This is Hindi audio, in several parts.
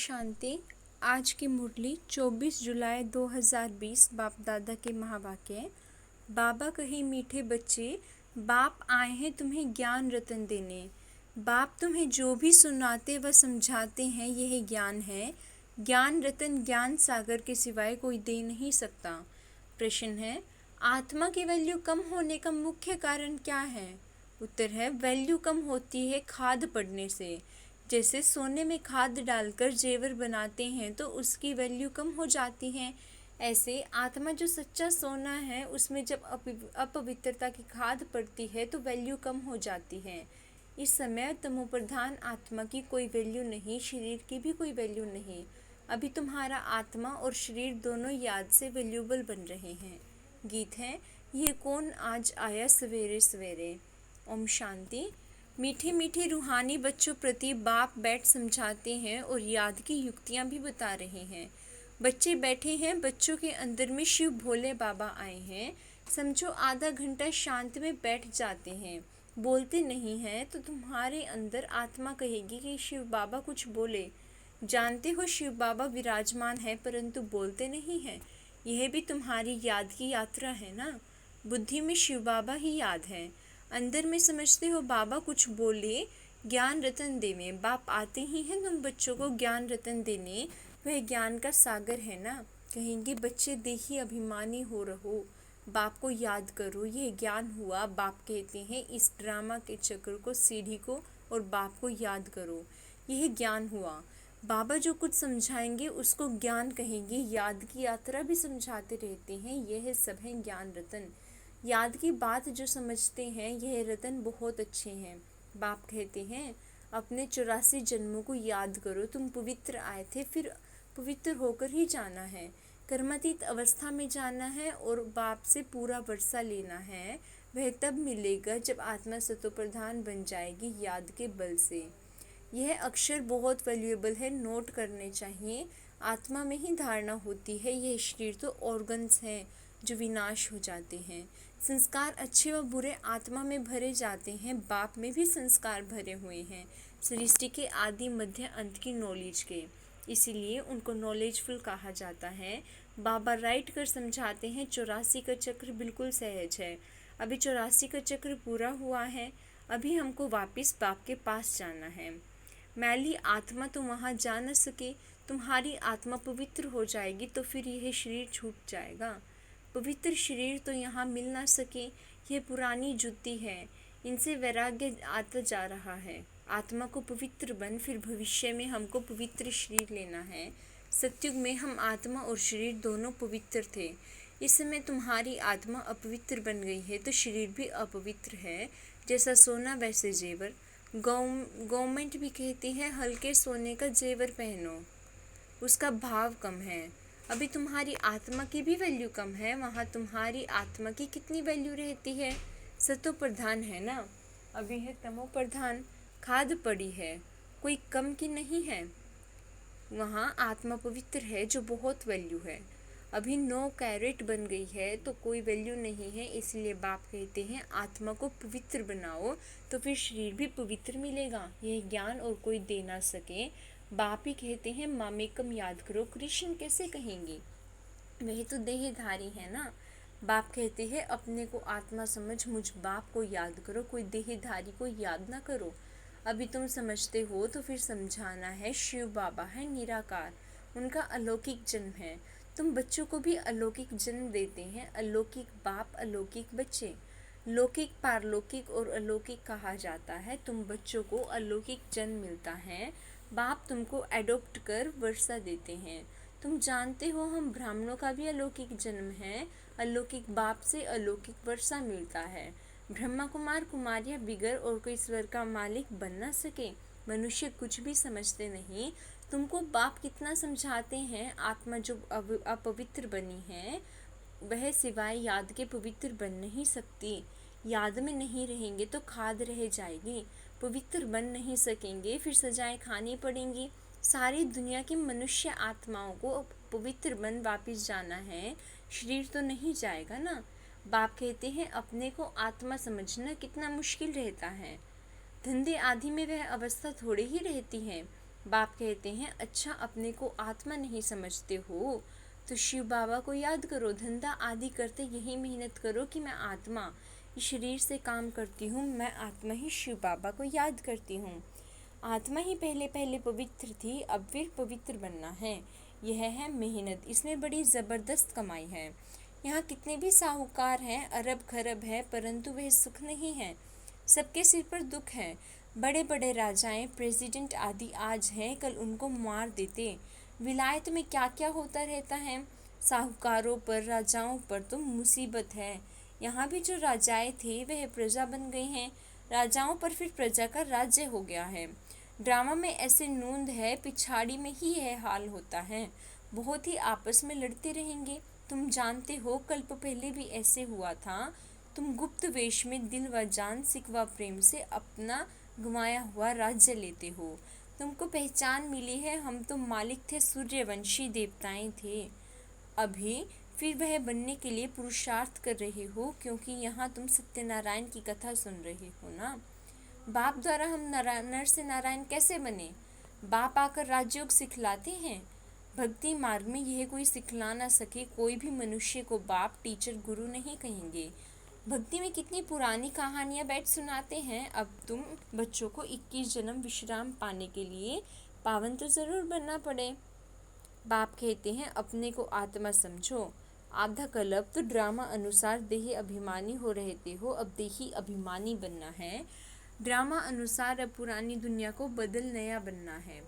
शांति। आज की मुरली 24 जुलाई 2020 बाप दादा के महावाक्य। बाबा कहे मीठे बच्चे, बाप आए हैं तुम्हें ज्ञान रतन देने। बाप तुम्हें जो भी सुनाते व समझाते हैं यह ज्ञान है। ज्ञान रतन ज्ञान सागर के सिवाय कोई दे नहीं सकता। प्रश्न है, आत्मा की वैल्यू कम होने का मुख्य कारण क्या है? उत्तर है, वैल्यू कम होती है खाद पड़ने से। जैसे सोने में खाद डालकर जेवर बनाते हैं तो उसकी वैल्यू कम हो जाती है, ऐसे आत्मा जो सच्चा सोना है उसमें जब अपवित्रता की खाद पड़ती है तो वैल्यू कम हो जाती है। इस समय तमोप्रधान आत्मा की कोई वैल्यू नहीं, शरीर की भी कोई वैल्यू नहीं। अभी तुम्हारा आत्मा और शरीर दोनों याद से वैल्यूबल बन रहे हैं। गीत है, ये कौन आज आया सवेरे सवेरे। ओम शांति। मीठे मीठे रूहानी बच्चों प्रति बाप बैठ समझाते हैं और याद की युक्तियां भी बता रहे हैं। बच्चे बैठे हैं, बच्चों के अंदर में शिव भोले बाबा आए हैं। समझो आधा घंटा शांत में बैठ जाते हैं, बोलते नहीं हैं तो तुम्हारे अंदर आत्मा कहेगी कि शिव बाबा कुछ बोले। जानते हो शिव बाबा विराजमान है परंतु बोलते नहीं हैं। यह भी तुम्हारी याद की यात्रा है ना। बुद्धि में शिव बाबा ही याद है, अंदर में समझते हो बाबा कुछ बोले, ज्ञान रतन देने। बाप आते ही हैं तुम बच्चों को ज्ञान रतन देने। वह ज्ञान का सागर है ना। कहेंगे बच्चे देखिए अभिमानी हो रहो, बाप को याद करो, यह ज्ञान हुआ। बाप कहते हैं इस ड्रामा के चक्र को, सीढ़ी को और बाप को याद करो, यह ज्ञान हुआ। बाबा जो कुछ समझाएंगे उसको ज्ञान कहेंगे। याद की यात्रा भी समझाते रहते हैं, यह सब है ज्ञान रतन। याद की बात जो समझते हैं यह रतन बहुत अच्छे हैं। बाप कहते हैं अपने 84 जन्मों को याद करो, तुम पवित्र आए थे, फिर पवित्र होकर ही जाना है। कर्मातीत अवस्था में जाना है और बाप से पूरा वर्षा लेना है। वह तब मिलेगा जब आत्मा सतोप्रधान बन जाएगी याद के बल से। यह अक्षर बहुत वैल्यूएबल है, नोट करने चाहिए। आत्मा में ही धारणा होती है, यह शरीर तो ऑर्गन्स हैं जो विनाश हो जाते हैं। संस्कार अच्छे व बुरे आत्मा में भरे जाते हैं, बाप में भी संस्कार भरे हुए हैं, सृष्टि के आदि मध्य अंत की नॉलेज के, इसीलिए उनको नॉलेजफुल कहा जाता है। बाबा राइट कर समझाते हैं 84 का चक्र बिल्कुल सहज है। अभी 84 का चक्र पूरा हुआ है, अभी हमको वापस बाप के पास जाना है। मैली आत्मा तो वहाँ जा न सके, तुम्हारी आत्मा पवित्र हो जाएगी तो फिर यह शरीर छूट जाएगा। पवित्र शरीर तो यहाँ मिल ना सके, यह पुरानी जुत्ती है, इनसे वैराग्य आता जा रहा है। आत्मा को पवित्र बन, फिर भविष्य में हमको पवित्र शरीर लेना है। सतयुग में हम आत्मा और शरीर दोनों पवित्र थे, इस समय तुम्हारी आत्मा अपवित्र बन गई है तो शरीर भी अपवित्र है। जैसा सोना वैसे जेवर। गवर्नमेंट भी कहती है हल्के सोने का जेवर पहनो, उसका भाव कम है। अभी तुम्हारी आत्मा की भी वैल्यू कम है, वहाँ तुम्हारी आत्मा की कितनी वैल्यू रहती है। सतो प्रधान है ना, अभी है तमो प्रधान, खाद पड़ी है, कोई कम की नहीं है। वहाँ आत्मा पवित्र है जो बहुत वैल्यू है। अभी 9 कैरेट बन गई है तो कोई वैल्यू नहीं है, इसलिए बाप कहते हैं आत्मा को पवित्र बनाओ तो फिर शरीर भी पवित्र मिलेगा। यह ज्ञान और कोई दे ना सके। बाप ही कहते हैं मामेकम याद करो। कृष्ण कैसे कहेंगे, वह तो देहधारी है ना। बाप कहते हैं अपने को आत्मा समझ, मुझ बाप को याद करो, कोई देहधारी को याद ना करो। अभी तुम समझते हो तो फिर समझाना है। शिव बाबा है निराकार, उनका अलौकिक जन्म है। तुम बच्चों को भी अलौकिक जन्म देते हैं, अलौकिक बाप अलौकिक बच्चे। लौकिक पारलौकिक और अलौकिक कहा जाता है। तुम बच्चों को अलौकिक जन्म मिलता है, बाप तुमको एडॉप्ट कर वर्षा देते हैं। तुम जानते हो हम ब्राह्मणों का भी अलौकिक जन्म है, अलौकिक बाप से अलौकिक वर्षा मिलता है। ब्रह्मा कुमार कुमारियाँ बिगर और कोई स्वर का मालिक बन ना सके। मनुष्य कुछ भी समझते नहीं। तुमको बाप कितना समझाते हैं, आत्मा जो अपवित्र बनी है वह सिवाय याद के पवित्र बन नहीं सकती। याद में नहीं रहेंगे तो खाद रह जाएगी, पवित्र बन नहीं सकेंगे, फिर सजाएं खानी पड़ेंगी। सारी दुनिया की मनुष्य आत्माओं को पवित्र बन वापस जाना है, शरीर तो नहीं जाएगा ना। बाप कहते हैं अपने को आत्मा समझना कितना मुश्किल रहता है। धंधे आदि में वह अवस्था थोड़ी ही रहती है। बाप कहते हैं अच्छा अपने को आत्मा नहीं समझते हो तो शिव बाबा को याद करो, धंधा आदि करते यही मेहनत करो कि मैं आत्मा इस शरीर से काम करती हूँ, मैं आत्मा ही शिव बाबा को याद करती हूँ। आत्मा ही पहले पहले पवित्र थी, अब फिर पवित्र बनना है। यह है मेहनत, इसमें बड़ी ज़बरदस्त कमाई है। यहाँ कितने भी साहूकार हैं, अरब खरब है, परंतु वह सुख नहीं है। सबके सिर पर दुख है। बड़े बड़े राजाएं, प्रेसिडेंट आदि आज हैं, कल उनको मार देते। विलायत में क्या क्या होता रहता है। साहूकारों पर, राजाओं पर तो मुसीबत है। यहाँ भी जो राजाएं थे वह प्रजा बन गई हैं, राजाओं पर फिर प्रजा का राज्य हो गया है। ड्रामा में ऐसे नूंद है, पिछाड़ी में ही यह हाल होता है। बहुत ही आपस में लड़ते रहेंगे। तुम जानते हो कल्प पहले भी ऐसे हुआ था। तुम गुप्त वेश में दिल व जान, सिक व प्रेम से अपना गंवाया हुआ राज्य लेते हो। तुमको पहचान मिली है, हम तो मालिक थे, सूर्यवंशी देवताएं थे। अभी फिर वह बनने के लिए पुरुषार्थ कर रहे हो, क्योंकि यहाँ तुम सत्यनारायण की कथा सुन रहे हो ना। बाप द्वारा हम नर से नारायण कैसे बने? बाप आकर राजयोग सिखलाते हैं। भक्ति मार्ग में यह कोई सिखला ना सके, कोई भी मनुष्य को बाप, टीचर, गुरु नहीं कहेंगे। भक्ति में कितनी पुरानी कहानियाँ बैठ सुनाते हैं। अब तुम बच्चों को 21 जन्म विश्राम पाने के लिए पावन तो ज़रूर बनना पड़े। बाप कहते हैं अपने को आत्मा समझो। आधा कल्प तो ड्रामा अनुसार देही अभिमानी हो रहते हो, अब देही अभिमानी बनना है। ड्रामा अनुसार अब पुरानी दुनिया को बदल नया बनना है।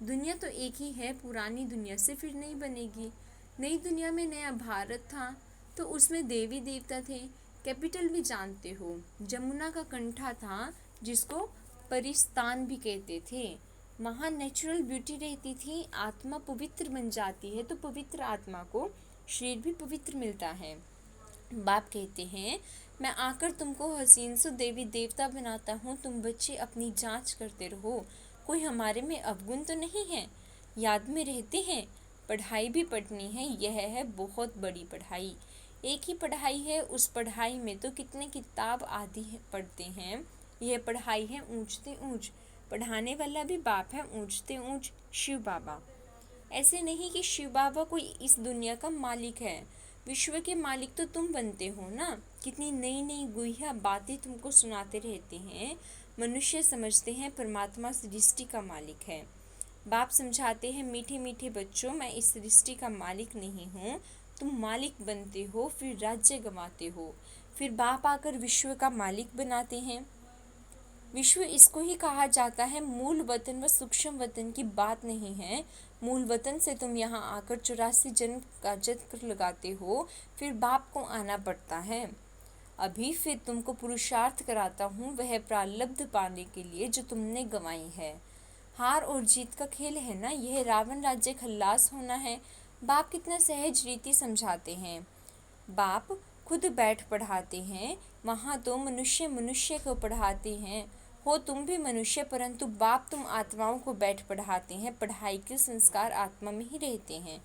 दुनिया तो एक ही है, पुरानी दुनिया से फिर नहीं बनेगी। नई दुनिया में नया भारत था तो उसमें देवी देवता थे। कैपिटल भी जानते हो, जमुना का कंठा था जिसको परिस्तान भी कहते थे। वहाँ नेचुरल ब्यूटी रहती थी। आत्मा पवित्र बन जाती है तो पवित्र आत्मा को शरीर भी पवित्र मिलता है। बाप कहते हैं मैं आकर तुमको हसीन सो देवी देवता बनाता हूँ, तुम बच्चे अपनी जांच करते रहो, कोई हमारे में अवगुण तो नहीं है। याद में रहते हैं, पढ़ाई भी पढ़नी है, यह है बहुत बड़ी पढ़ाई। एक ही पढ़ाई है, उस पढ़ाई में तो कितने किताब आदि पढ़ते हैं। यह पढ़ाई है ऊंचते ऊंच, पढ़ाने वाला भी बाप है, ऊंचते ऊंच शिव बाबा। ऐसे नहीं कि शिव बाबा कोई इस दुनिया का मालिक है, विश्व के मालिक तो तुम बनते हो ना। कितनी नई नई गुहिया बातें तुमको सुनाते रहते हैं। मनुष्य समझते हैं परमात्मा सृष्टि का मालिक है। बाप समझाते हैं मीठे मीठे बच्चों, मैं इस सृष्टि का मालिक नहीं हूँ। तुम मालिक बनते हो, फिर राज्य गंवाते हो, फिर बाप आकर विश्व का मालिक बनाते हैं। विश्व इसको ही कहा जाता है। मूल वतन व सूक्ष्म वतन की बात नहीं है। मूल वतन से तुम यहाँ आकर 84 जन्म का चक्र लगाते हो, फिर बाप को आना पड़ता है। अभी फिर तुमको पुरुषार्थ कराता हूँ, वह प्रारब्ध पाने के लिए जो तुमने गंवाई है। हार और जीत का खेल है ना, यह रावण राज्य खल्लास होना है। बाप कितना सहज रीति समझाते हैं। बाप खुद बैठ पढ़ाते हैं, वहाँ तो मनुष्य मनुष्य को पढ़ाते हैं। हो तुम भी मनुष्य, परंतु बाप तुम आत्माओं को बैठ पढ़ाते हैं। पढ़ाई के संस्कार आत्मा में ही रहते हैं।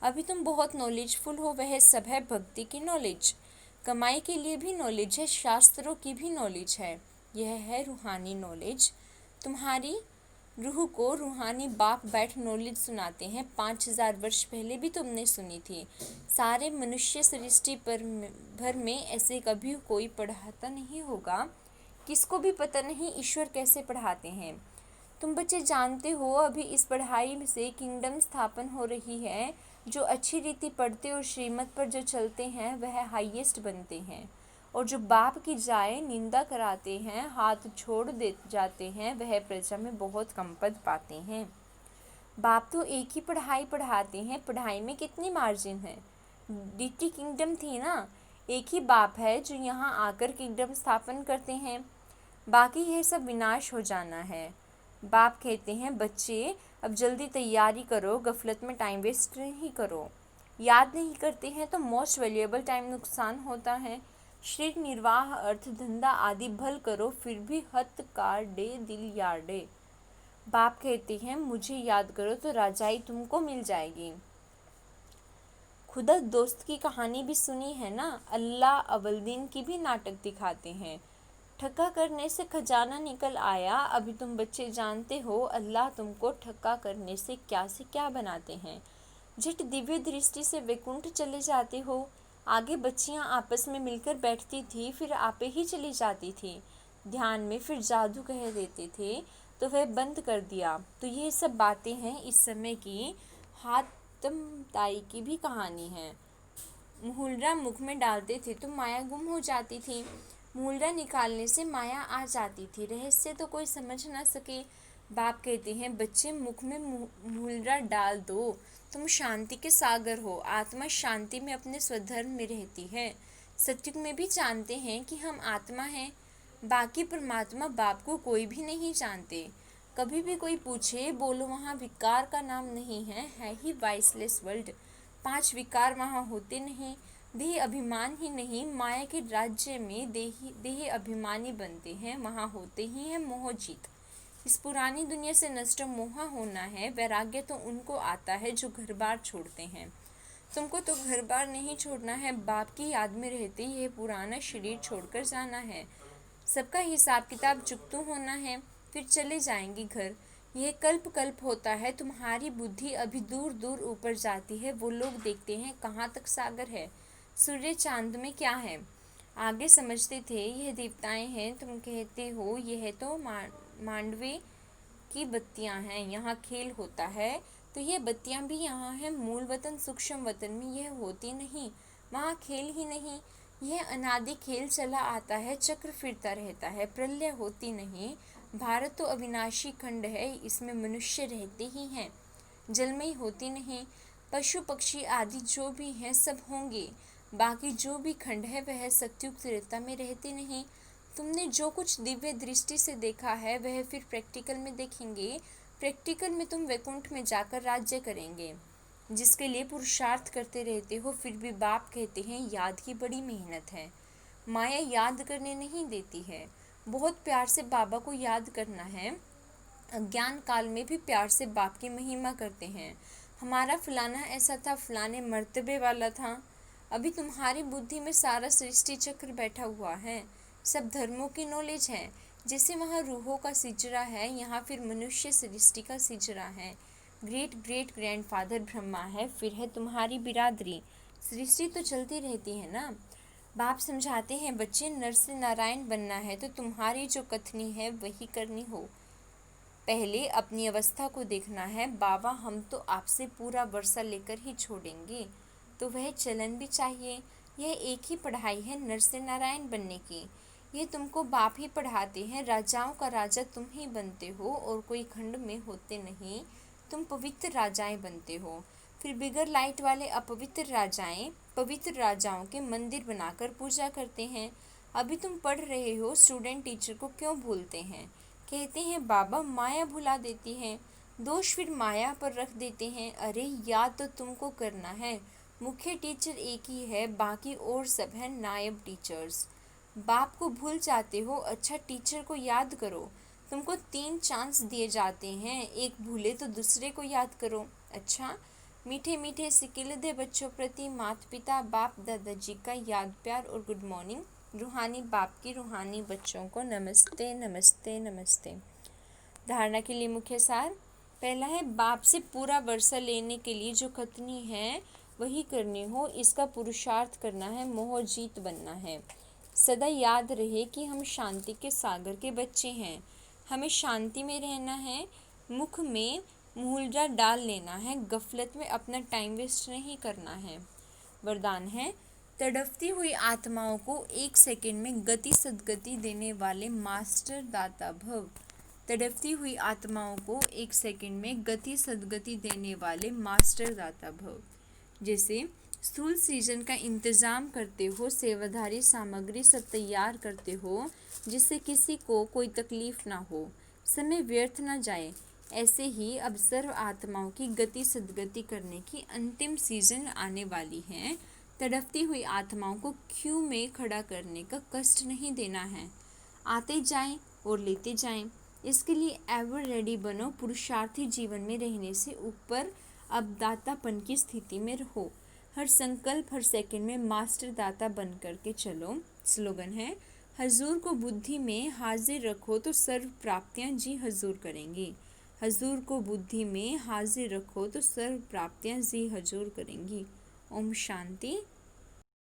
अभी तुम बहुत नॉलेजफुल हो, वह सब है भक्ति की नॉलेज। कमाई के लिए भी नॉलेज है, शास्त्रों की भी नॉलेज है। यह है रूहानी नॉलेज। तुम्हारी रूह को रूहानी बाप बैठ नॉलेज सुनाते हैं। 5000 वर्ष पहले भी तुमने सुनी थी। सारे मनुष्य सृष्टि पर भर में ऐसे कभी कोई पढ़ाता नहीं होगा। किसको भी पता नहीं ईश्वर कैसे पढ़ाते हैं। तुम बच्चे जानते हो अभी इस पढ़ाई से किंगडम स्थापन हो रही है। जो अच्छी रीति पढ़ते और श्रीमत पर जो चलते हैं वह हाईएस्ट बनते हैं, और जो बाप की जाए निंदा कराते हैं, हाथ छोड़ दे जाते हैं, वह प्रजा में बहुत कम पद पाते हैं। बाप तो एक ही पढ़ाई पढ़ाते हैं, पढ़ाई में कितनी मार्जिन है। डीटी किंगडम थी ना, एक ही बाप है जो यहाँ आकर किंगडम स्थापन करते हैं, बाकी यह सब विनाश हो जाना है। बाप कहते हैं बच्चे अब जल्दी तैयारी करो, गफलत में टाइम वेस्ट नहीं करो। याद नहीं करते हैं तो मोस्ट वैल्यूएबल टाइम नुकसान होता है। शरीर निर्वाह, अर्थ धंधा आदि भल करो, फिर भी हत कार डे दिल यार्डे। बाप कहते हैं मुझे याद करो तो राजाई तुमको मिल जाएगी। खुदा दोस्त की कहानी भी सुनी है ना, अल्लाह अवलदीन की भी नाटक दिखाते हैं। ठक्का करने से खजाना निकल आया। अभी तुम बच्चे जानते हो अल्लाह तुमको ठक्का करने से क्या बनाते हैं। झट दिव्य दृष्टि से वैकुंठ चले जाते हो। आगे बच्चियां आपस में मिलकर बैठती थी, फिर आपे ही चली जाती थी। ध्यान में फिर जादू कह देते थे तो वह बंद कर दिया। तो ये सब बातें हैं इस समय की हातम ताई की भी कहानी है। मुहुलरा मुख में डालते थे तो माया गुम हो जाती थी। मुहुलरा निकालने से माया आ जाती थी। रहस्य तो कोई समझ ना सके। बाप कहते हैं बच्चे मुख में मुहुलरा डाल दो, तुम शांति के सागर हो। आत्मा शांति में अपने स्वधर्म में रहती है। सत्युग में भी जानते हैं कि हम आत्मा हैं। बाकी परमात्मा बाप को कोई भी नहीं जानते। कभी भी कोई पूछे बोलो वहाँ विकार का नाम नहीं है ही वाइसलेस वर्ल्ड। 5 विकार वहाँ होते नहीं। देह अभिमान ही नहीं, माया के राज्य में देह अभिमानी बनते हैं। वहाँ होते ही है मोह जीत। इस पुरानी दुनिया से नष्ट मोह होना है। वैराग्य तो उनको आता है जो घर बार छोड़ते हैं। तुमको तो घर बार नहीं छोड़ना है, बाप की याद में रहते यह पुराना शरीर छोड़कर जाना है। सबका हिसाब किताब चुकतू होना है, फिर चले जाएंगे घर। यह कल्प कल्प होता है। तुम्हारी बुद्धि अभी दूर दूर ऊपर जाती है। वो लोग देखते हैं कहाँ तक सागर है, सूर्य चांद में क्या है। आगे समझते थे यह देवताएं हैं। तुम कहते हो यह तो मांडवे की बत्तियां हैं, यहाँ खेल होता है। तो ये बत्तियां भी यहाँ हैं। मूल वतन सूक्ष्म वतन में यह होती नहीं, वहाँ खेल ही नहीं। यह अनादि खेल चला आता है, चक्र फिरता रहता है। प्रलय होती नहीं। भारत तो अविनाशी खंड है, इसमें मनुष्य रहते ही हैं। जलमयी होती नहीं। पशु पक्षी आदि जो भी हैं सब होंगे। बाकी जो भी खंड है वह सत्युग त्रेता में रहते नहीं। तुमने जो कुछ दिव्य दृष्टि से देखा है वह फिर प्रैक्टिकल में देखेंगे। प्रैक्टिकल में तुम वैकुंठ में जाकर राज्य करेंगे, जिसके लिए पुरुषार्थ करते रहते हो। फिर भी बाप कहते हैं याद की बड़ी मेहनत है। माया याद करने नहीं देती है। बहुत प्यार से बाबा को याद करना है। अज्ञान काल में भी प्यार से बाप की महिमा करते हैं। हमारा फलाना ऐसा था, फलाने मर्तबे वाला था। अभी तुम्हारी बुद्धि में सारा सृष्टि चक्र बैठा हुआ है। सब धर्मों की नॉलेज है। जैसे वहाँ रूहों का सिजरा है, यहाँ फिर मनुष्य सृष्टि का सिजरा है। ग्रेट ग्रेट ग्रैंडफादर ब्रह्मा है, फिर है तुम्हारी बिरादरी। सृष्टि तो चलती रहती है ना। बाप समझाते हैं बच्चे नर से नारायण बनना है तो तुम्हारी जो कथनी है वही करनी हो। पहले अपनी अवस्था को देखना है। बाबा हम तो आपसे पूरा वर्षा लेकर ही छोड़ेंगे, तो वह चलन भी चाहिए। यह एक ही पढ़ाई है नर से नारायण बनने की। ये तुमको बाप ही पढ़ाते हैं। राजाओं का राजा तुम ही बनते हो और कोई खंड में होते नहीं। तुम पवित्र राजाएं बनते हो। फिर बिगर लाइट वाले अपवित्र राजाएं पवित्र राजाओं के मंदिर बनाकर पूजा करते हैं। अभी तुम पढ़ रहे हो, स्टूडेंट टीचर को क्यों भूलते हैं। कहते हैं बाबा माया भुला देती है। दोष फिर माया पर रख देते हैं। अरे याद तो तुमको करना है। मुख्य टीचर एक ही है, बाकी और सब है नायब टीचर्स। बाप को भूल जाते हो। अच्छा टीचर को याद करो। तुमको 3 चांस दिए जाते हैं, एक भूले तो दूसरे को याद करो। अच्छा मीठे मीठे सिकिलदे बच्चों प्रति माता पिता बाप दादाजी का याद प्यार और गुड मॉर्निंग। रूहानी बाप की रूहानी बच्चों को नमस्ते नमस्ते नमस्ते। धारणा के लिए मुख्य सार। पहला है बाप से पूरा वर्षा लेने के लिए जो कथनी है वही करनी हो। इसका पुरुषार्थ करना है, मोह जीत बनना है। सदा याद रहे कि हम शांति के सागर के बच्चे हैं। हमें शांति में रहना है। मुख में मुहुलरा डाल लेना है। गफलत में अपना टाइम वेस्ट नहीं करना है। वरदान है तड़पती हुई आत्माओं को 1 सेकंड में गति सद्गति देने वाले मास्टर दाता भव। तड़पती हुई आत्माओं को 1 सेकंड में गति सद्गति देने वाले मास्टर दाता भव। जैसे स्थूल सीजन का इंतज़ाम करते हो, सेवाधारी सामग्री सब तैयार करते हो जिससे किसी को कोई तकलीफ ना हो, समय व्यर्थ ना जाए। ऐसे ही अब सर्व आत्माओं की गति सद्गति करने की अंतिम सीजन आने वाली है। तड़पती हुई आत्माओं को क्यू में खड़ा करने का कष्ट नहीं देना है। आते जाएं और लेते जाएं। इसके लिए एवर रेडी बनो। पुरुषार्थी जीवन में रहने से ऊपर अब दातापन की स्थिति में रहो। हर संकल्प हर सेकंड में मास्टर दाता बन करके चलो। स्लोगन है हजूर को बुद्धि में हाजिर रखो तो सर्व प्राप्तियां जी हजूर करेंगी। हजूर को बुद्धि में हाजिर रखो तो सर्व प्राप्तियां जी हजूर करेंगी। ओम शांति।